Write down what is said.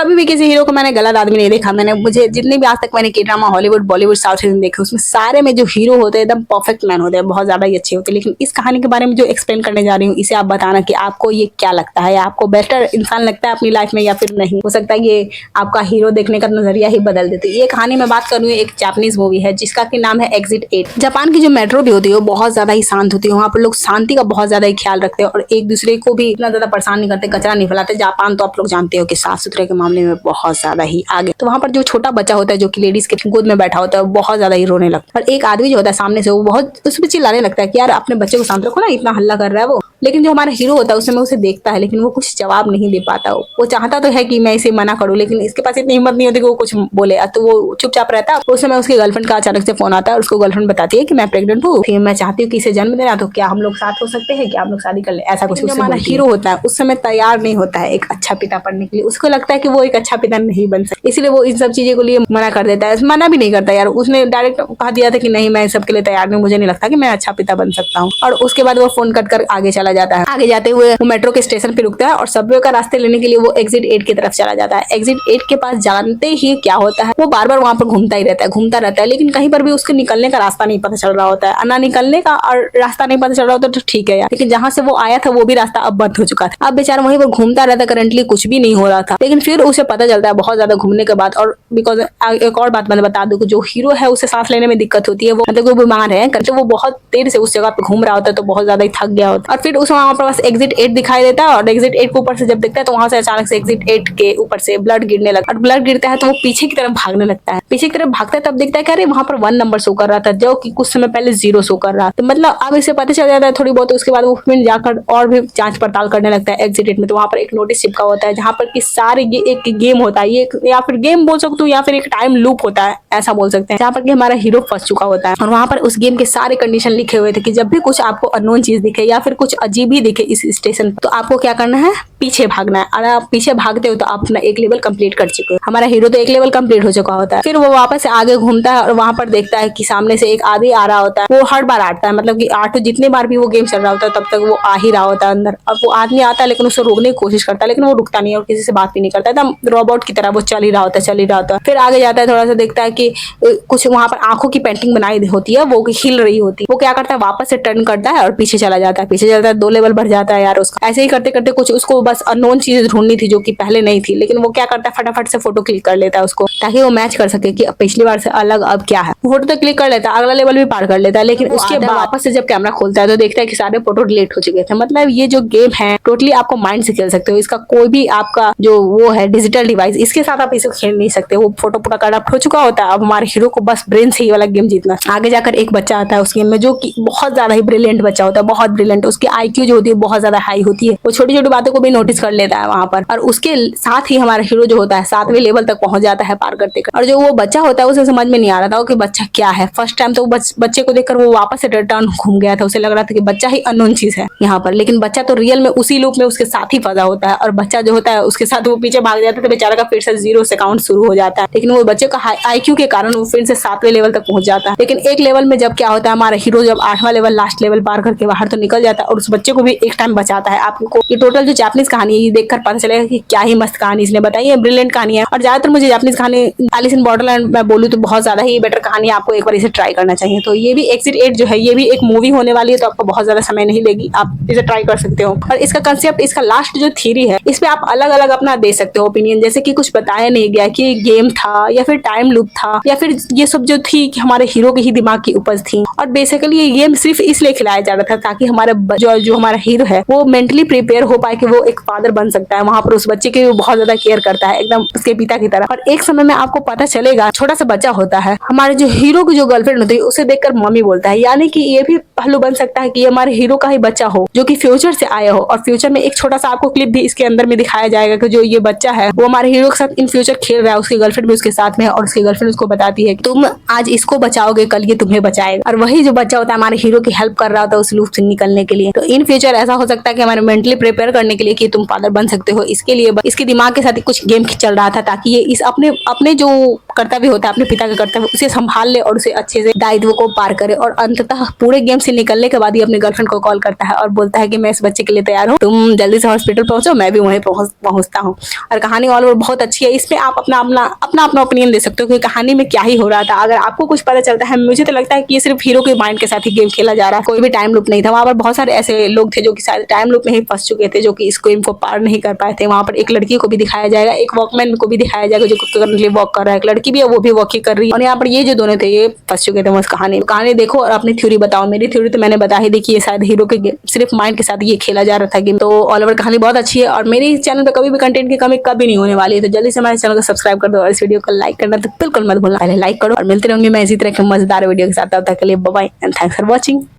कभी भी किसी हीरो को मैंने गलत आदमी नहीं देखा। मैंने मुझे जितने भी आज तक मैंने के drama Hollywood Bollywood south Indian देखे उसमें सारे में जो हीरो होते हैं एकदम परफेक्ट मैन होते हैं, बहुत ज्यादा ही अच्छे होते हैं। लेकिन इस कहानी के बारे में जो एक्सप्लेन करने जा रही हूँ इसे आप बताना कि आपको ये क्या लगता है, आपको बेटर इंसान लगता है अपनी लाइफ में या फिर नहीं। हो सकता है ये आपका हीरो देखने का नजरिया ही बदल देते। ये कहानी मैं बात कर रही हूँ एक जापानीज मूवी है जिसका की नाम है एग्जिट 8। जापान की जो मेट्रो भी होती है वो बहुत ज्यादा ही शांत होती है। वहाँ पर लोग शांति का बहुत ज्यादा ही ख्याल रखते हैं और एक दूसरे को भी इतना ज्यादा परेशान नहीं करते, कचरा नहीं फैलाते। जापान तो आप लोग जानते हो कि साफ सुथरे के मामले में बहुत ज्यादा ही आगे। तो वहाँ पर जो छोटा बच्चा होता है जो कि लेडीज के गोद में बैठा होता है बहुत ज्यादा ही रोने लगता है और एक आदमी जो होता है सामने से वो बहुत उस पर चिल्लाने लगता है कि यार अपने बच्चे को शांत रखो ना, इतना हल्ला कर रहा है वो। लेकिन जो हमारा हीरो होता है उस समय उसे देखता है लेकिन वो कुछ जवाब नहीं दे पाता। वो चाहता तो है कि मैं इसे मना करूं लेकिन इसके पास इतनी हिम्मत नहीं होती कि वो कुछ बोले, तो वो चुपचाप रहता है। उस समय उसकी गर्लफ्रेंड का अचानक से फोन आता है और उसको गर्लफ्रेंड बताती है कि मैं प्रेग्नेंट हूँ, फिर मैं चाहती हूँ कि इसे जन्म देना, तो क्या हम लोग साथ हो सकते हैं, क्या हम लोग शादी कर ले, ऐसा कुछ। हमारा हीरो होता है उस समय तैयार नहीं होता है एक अच्छा पिता बनने के लिए। उसको लगता है कि वो एक अच्छा पिता नहीं बन सकता, इसलिए वो इन सब चीजों के लिए मना कर देता है। मना भी नहीं करता यार, उसने डायरेक्ट कहा दिया था कि नहीं मैं सबके लिए तैयार नहीं, मुझे नहीं लगता कि मैं अच्छा पिता बन सकता हूँ। और उसके बाद वो फोन कट कर आगे चला जाता है। आगे जाते हुए वो मेट्रो के स्टेशन पे रुकता है और सबवे का रास्ते लेने के लिए वो एग्जिट 8 की तरफ चला जाता है। एग्जिट 8 के पास जानते ही क्या होता है, वो बार बार वहां पर घूमता ही रहता है, घूमता रहता है, लेकिन कहीं पर भी उसके निकलने का रास्ता नहीं पता चल रहा होता है। ना निकलने का और रास्ता नहीं पता चल रहा होता तो ठीक है यार, लेकिन जहां से वो आया था वो भी रास्ता अब बंद हो चुका था। अब बेचारा वहीं पर घूमता रहता, करंटली कुछ भी नहीं हो रहा था। लेकिन फिर उसे पता चलता है बहुत ज्यादा घूमने के बाद, और बिकॉज एक और बात मैं बता दूं, जो हीरो है उसे सांस लेने में दिक्कत होती है, वो मतलब वो बीमार है, तो वो बहुत देर से उस जगह पे घूम रहा होता है तो बहुत ज्यादा ही थक गया होता है। और फिर उस वहां पर बस एग्जिट 8 दिखाई देता है और एग्जिट 8 के ऊपर से जब देखता है तो वहां से अचानक से एग्जिट 8 के ऊपर से ब्लड गिरने लगता है और ब्लड गिरता है तो वो पीछे की तरफ भागने लगता है। पीछे की तरफ भागता है तब देखता है कि अरे वहां पर 1 नंबर शो कर रहा था जो कि कुछ समय पहले 0 शो कर रहा था। तो मतलब अब इसे पता चल जाता है थोड़ी बहुत। उसके बाद वो फिर जाकर और भी जांच पड़ताल करने लगता है एग्जिट 8 में। तो वहां पर एक नोटिस चिपका होता है जहां पर कि सारे ये एक गेम होता है, ये या फिर गेम बोल सकते हो या फिर एक टाइम लूप होता है, ऐसा बोल सकते हैं, जहां पर कि हमारा हीरो फंस चुका होता है। और वहां पर उस गेम के सारे कंडीशन लिखे हुए थे कि जब भी कुछ आपको अननोन चीज दिखे या फिर कुछ अजीब ही दिखे इस स्टेशन तो आपको क्या करना है, पीछे भागना है। और आप पीछे भागते हो तो आप अपना एक लेवल कंप्लीट कर चुके हो। हमारा हीरो तो एक लेवल कंप्लीट हो चुका होता है। फिर वो वापस से आगे घूमता है और वहां पर देखता है कि सामने से एक आदमी आ रहा होता है। वो हर बार आता है, मतलब कि 8 जितने बार भी वो गेम चल रहा होता है तब तक वो आ ही रहा होता है अंदर। अब वो आदमी आता है लेकिन उसे रोकने की कोशिश करता है लेकिन वो रुकता नहीं और किसी से बात भी नहीं करता, एकदम रोबोट की तरह वो चल ही रहा होता है, चल ही रहा होता है। फिर आगे जाता है, थोड़ा सा देखता है कि कुछ वहां पर आंखों की पेंटिंग बनाई होती है, वो हिल रही होती है। वो क्या करता है, वापस से टर्न करता है और पीछे चला जाता है। पीछे चलता है 2 लेवल बढ़ जाता है यार उसका। ऐसे ही करते करते कुछ उसको बस अननोन चीज ढूंढनी थी जो कि पहले नहीं थी, लेकिन वो क्या करता है फटाफट से फोटो क्लिक कर लेता है उसको, ताकि वो मैच कर सके कि पिछली बार से अलग अब क्या है। फोटो तो क्लिक कर लेता है, अगला लेवल भी पार कर लेता है, लेकिन उसके बाद वापस से जब कैमरा खोलता है तो देखता है कि सारे फोटो डिलीट हो चुके थे। मतलब ये जो गेम है टोटली आपको माइंड से खेल सकते हो। इसका कोई भी आपका जो वो है डिजिटल डिवाइस, इसके साथ आप इसे खेल नहीं सकते। वो फोटो पूरा करप्ट हो चुका होता है। अब हमारे हीरो को बस ब्रेन से ही वाला गेम जीतना। आगे जाकर एक बच्चा आता है उस गेम में जो कि बहुत ज्यादा ही ब्रिलियंट बच्चा होता है, बहुत ब्रिलियंट। उसकी IQ जो होती है बहुत ज्यादा हाई होती है। वो छोटी छोटी बातों को भी नोटिस कर लेता है वहां पर। और उसके साथ ही हमारा हीरो जो होता है 7वें लेवल तक पहुंच जाता है पार करते कर। और जो वो बच्चा होता है उसे समझ में नहीं आ रहा था कि बच्चा क्या है। फर्स्ट टाइम तो बच्चे को देखकर वो वापस से रिटर्न घूम गया था। उसे लग रहा था कि बच्चा ही अननोन चीज है यहाँ पर, लेकिन बच्चा तो रियल में उसी लूप में उसके साथ ही फंसा होता है। और बच्चा जो होता है उसके साथ वो पीछे भाग जाता है तो बेचारा का फिर से 0 से काउंट शुरू हो जाता है। लेकिन वो बच्चे का IQ के कारण वो फिर से 7वें लेवल तक पहुंच जाता है। लेकिन एक लेवल में जब क्या होता है, हमारा हीरो जब 8वां लेवल लास्ट लेवल पार करके बाहर तो निकल जाता है और उस बच्चे को भी एक टाइम बचाता है। आपको ये टोटल जो जापानीज कहानी है ये देखकर पता चलेगा कि क्या ही मस्त कहानी इसने बताई है, ब्रिलियंट कहानी है। और ज्यादातर मुझे जापानीज कहानी एलिस इन बॉर्डरलैंड मैं बोलूँ तो बहुत ज्यादा ही बेटर कहानी है, आपको एक बार इसे ट्राई करना चाहिए। तो ये भी एग्जिट 8 जो है ये भी एक मूवी होने वाली है, तो आपको बहुत ज्यादा समय नहीं लेगी, आप इसे ट्राई कर सकते हो। और इसका कंसेप्ट, इसका लास्ट जो थ्योरी है इस पे आप अलग अलग अपना दे सकते हो ओपिनियन, जैसे कि कुछ बताया नहीं गया कि गेम था या फिर टाइम लूप था या फिर ये सब जो थी कि हमारे हीरो के ही दिमाग की उपज थी। और बेसिकली ये गेम सिर्फ इसलिए खिलाया जा रहा था ताकि हमारा जो हमारा हीरो है वो मेंटली प्रिपेयर हो पाए कि वो एक फादर बन सकता है। वहां पर उस बच्चे की बहुत ज्यादा केयर करता है, एकदम उसके पिता की तरह। और एक समय में आपको पता चलेगा, छोटा सा बच्चा होता है, हमारे जो हीरो की जो गर्लफ्रेंड होती है उसे देखकर मम्मी बोलता है। यानी कि ये भी पहलू बन सकता है कि ये हमारे हीरो का ही बच्चा हो जो कि फ्यूचर से आया हो। और फ्यूचर में एक छोटा सा आपको क्लिप भी इसके अंदर में दिखाया जाएगा कि जो ये बच्चा है वो हमारे हीरो के साथ इन फ्यूचर खेल रहा है, उसकी गर्लफ्रेंड भी उसके साथ में है और उसकी गर्लफ्रेंड उसको बताती है तुम आज इसको बचाओगे कल ये तुम्हें बचाएगा। और वही जो बच्चा होता है हमारे हीरो की हेल्प कर रहा होता है उस लूप से निकलने के लिए। तो इन फ्यूचर ऐसा हो सकता है कि हमारे मेंटली प्रिपेयर करने के लिए कि तुम फादर बन सकते हो, इसके लिए इसके दिमाग के साथ कुछ गेम चल रहा था ताकि ये इस अपने जो कर्तव्य होता है, अपने पिता का कर्तव्य, उसे संभाल ले और उसे अच्छे से दायित्व को पार करे। और अंततः पूरे गेम से निकलने के बाद ही अपने गर्लफ्रेंड को कॉल करता है और बोलता है कि मैं इस बच्चे के लिए तैयार हूँ, तुम जल्दी से हॉस्पिटल पहुंचो, मैं भी वहीं पहुंचता हूँ। और कहानी ऑल ओवर बहुत अच्छी है। इसमें आप अपना ओपिनियन दे सकते हो कि कहानी में क्या ही हो रहा था। अगर आपको कुछ पता चलता है, मुझे तो लगता है कि ये सिर्फ हीरो के माइंड के साथ ही गेम खेला जा रहा है, कोई भी टाइम लूप नहीं था। वहां पर बहुत सारे ऐसे लोग थे जो कि शायद टाइम लूप में ही फंस चुके थे, जो कि इस गेम को पार नहीं कर पाए थे। वहां पर एक लड़की को भी दिखाया जाएगा, एक वॉकमैन को भी दिखाया जाएगा जो करंटली वॉक कर रहा है, एक लड़की भी है वो भी वॉक ही कर रही है। और यहाँ पर ये जो दोनों थे ये फंस चुके थे उस कहानी देखो और अपनी थ्योरी बताओ। मेरी थ्योरी तो मैंने बता ही दी कि ये शायद हीरो के सिर्फ माइंड के साथ ये खेला जा रहा था गेम। तो ऑल ओवर कहानी बहुत अच्छी है और मेरे चैनल पे कभी भी कंटेंट की कमी कभी नहीं होने वाली है। तो जल्दी से हमारे चैनल को सब्सक्राइब कर दो और इस वीडियो को लाइक करना तो बिल्कुल मत भूलना। पहले लाइक करो और मिलते रहेंगे मैं इसी तरह के मजेदार वीडियो के साथ। तब तक के लिए bye bye and thanks for watching.